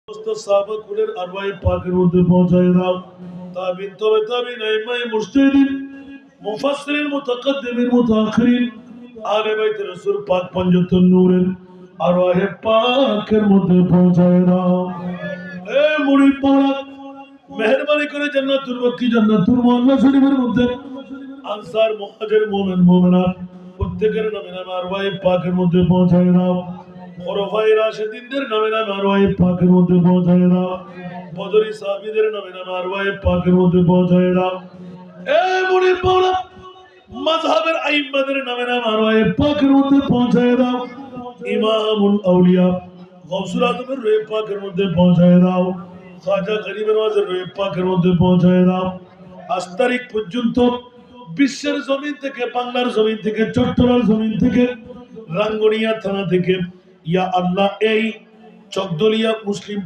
সমস্ত সাহাবা কুলের আরওয়ায়ে পাকের মধ্যে পৌঁছায় দাও। তাবিন তবে তাবিন আইম্মায়ে মুজতাহিদিন মুফাসসিরিন মুতাকাদ্দিমিন মুতাআখিরিন আহলে বাইত রাসূল পাক পঞ্চতন নূরের আরওয়াহে পাকের মধ্যে পৌঁছায় দাও। এ মুরিদ পাড়া মেহেরবানি করে জান্নাতুল বাকি জান্নাতুল মুআল্লা শরীফের মধ্যে আনসার মুহাজির মুমিন মুমিনাত প্রত্যেকের নামে নামে আরওয়াহে পাকের মধ্যে পৌঁছায় দাও। খুলাফায়ে রাশিদিনদের নামে নামে আরওয়াহে পাকের মধ্যে পৌঁছায় দাও। বদরি সাহাবীদের নামে নামে আরওয়াহে পাকের মধ্যে পৌঁছায় দাও। এ মুরিদ পাড়া মাযহাবের আইম্মাদের নামে নামে আরওয়াহে পাকের মধ্যে পৌঁছায় দাও। ইমামুল আউলিয়া গৌসুল আজমের রূহে পাকের মধ্যে পৌঁছায় দাও। খাজা গরিব নওয়াজের রূহে পাকের মধ্যে পৌঁছায় দাও। 8 তারিখ পর্যন্ত বিশ্বের জমিন থেকে, বাংলার জমিন থেকে, চট্টগ্রাম জমিন থেকে, রাঙ্গুনিয়া থানা থেকে, ইয়া আল্লাহ এই চকদলিয়া মুসলিম